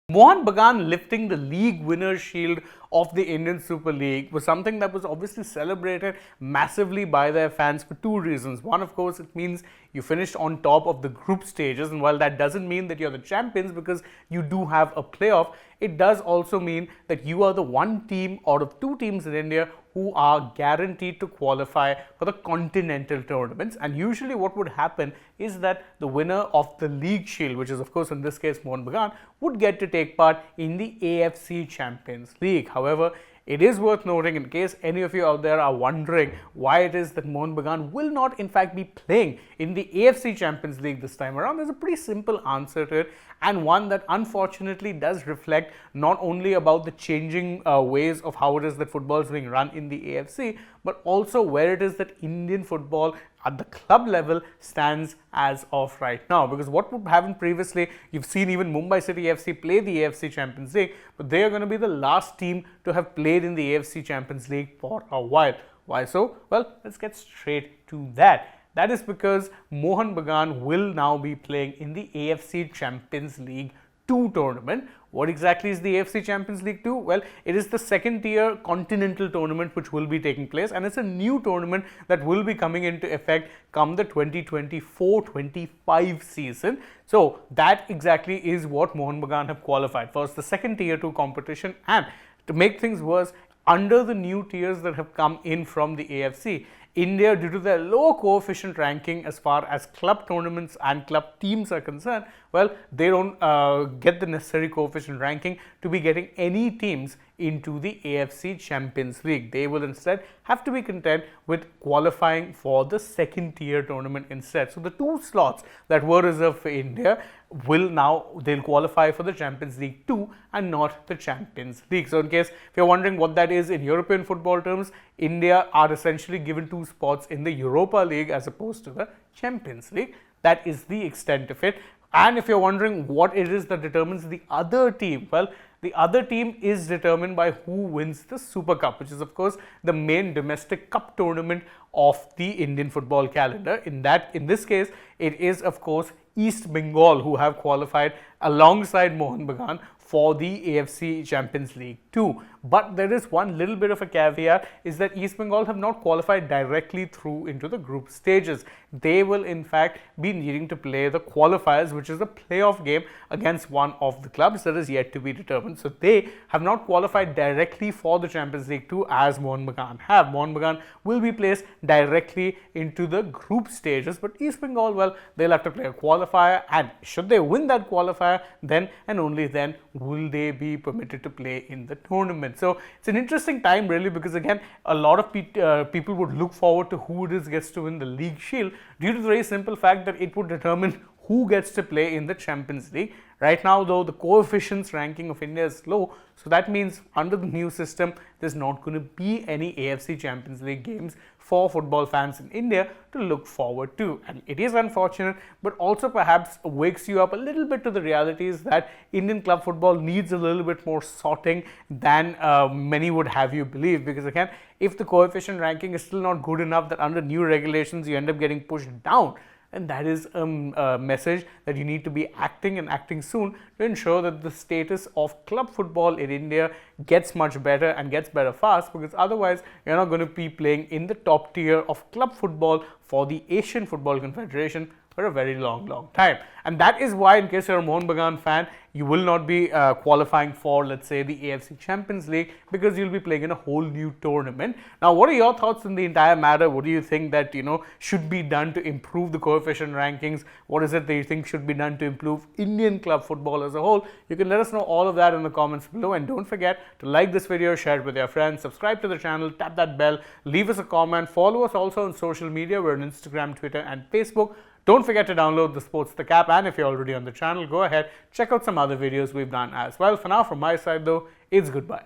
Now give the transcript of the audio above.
Mohun Bagan lifting the league winner's shield of the Indian Super League was something that was obviously celebrated massively by their fans for two reasons. One, of course, it means you finished on top of the group stages, and while that doesn't mean that you're the champions because you do have a playoff, it does also mean that you are the one team out of two teams in India who are guaranteed to qualify for the continental tournaments. And usually what would happen is that the winner of the league shield, which is of course in this case Mohun Bagan, would get to take part in the AFC Champions League. However, it is worth noting, in case any of you out there are wondering why it is that Mohun Bagan will not in fact be playing in the AFC Champions League this time around, there's a pretty simple answer to it, and one that unfortunately does reflect not only about the changing ways of how it is that football is being run in the AFC, but also where it is that Indian football at the club level stands as of right now. Because what would happen previously, you've seen even Mumbai City FC play the AFC Champions League, but they are going to be the last team to have played in the AFC Champions League for a while. Why so? Well, let's get straight to that. That is because Mohun Bagan will now be playing in the AFC Champions League 2 tournament. What exactly is the AFC Champions League 2? Well, it is the second tier continental tournament which will be taking place, and it's a new tournament that will be coming into effect come the 2024-25 season. So that exactly is what Mohun Bagan have qualified for. It's the second tier 2 competition, and to make things worse, under the new tiers that have come in from the AFC, India, due to their low coefficient ranking as far as club tournaments and club teams are concerned, well, they don't get the necessary coefficient ranking to be getting any teams into the AFC Champions League. They will instead have to be content with qualifying for the second tier tournament instead. So the 2 slots that were reserved for India will now, they'll qualify for the Champions League 2 and not the Champions League. So in case if you're wondering what that is in European football terms, India are essentially given 2 spots in the Europa League as opposed to the Champions League. That is the extent of it. And if you're wondering what it is that determines the other team, well, the other team is determined by who wins the Super Cup, which is of course the main domestic cup tournament of the Indian football calendar. In this case, it is of course East Bengal who have qualified alongside Mohun Bagan for the AFC Champions League 2. But there is one little bit of a caveat, is that East Bengal have not qualified directly through into the group stages. They will in fact be needing to play the qualifiers, which is a playoff game against one of the clubs that is yet to be determined. So they have not qualified directly for the Champions League 2 as Mohun Bagan have. Mohun Bagan will be placed directly into the group stages, but East Bengal, well, they'll have to play a qualifier, and should they win that qualifier, then and only then will they be permitted to play in the tournament. So it's an interesting time really, because again, a lot of people would look forward to who it is gets to win the league shield due to the very simple fact that it would determine who gets to play in the Champions League. Right now though, the coefficients ranking of India is low, so that means under the new system there's not going to be any AFC Champions League games for football fans in India to look forward to. And it is unfortunate, but also perhaps wakes you up a little bit to the realities that Indian club football needs a little bit more sorting than many would have you believe. Because again, if the coefficient ranking is still not good enough that under new regulations you end up getting pushed down, and that is a message that you need to be acting soon to ensure that the status of club football in India gets much better and gets better fast, because otherwise you're not going to be playing in the top tier of club football for the Asian Football Confederation for a very long time. And that is why, in case you're a Mohun Bagan fan, you will not be qualifying for, let's say, the AFC Champions League, because you'll be playing in a whole new tournament. Now, what are your thoughts on the entire matter? What do you think that, should be done to improve the coefficient rankings? What is it that you think should be done to improve Indian club football as a whole? You can let us know all of that in the comments below, and don't forget to like this video, share it with your friends, subscribe to the channel, tap that bell, leave us a comment, follow us also on social media. We're on Instagram, Twitter and Facebook. Don't forget to download the SportsTak app, and if you're already on the channel, go ahead, check out some other videos we've done as well. For now, from my side though, it's goodbye.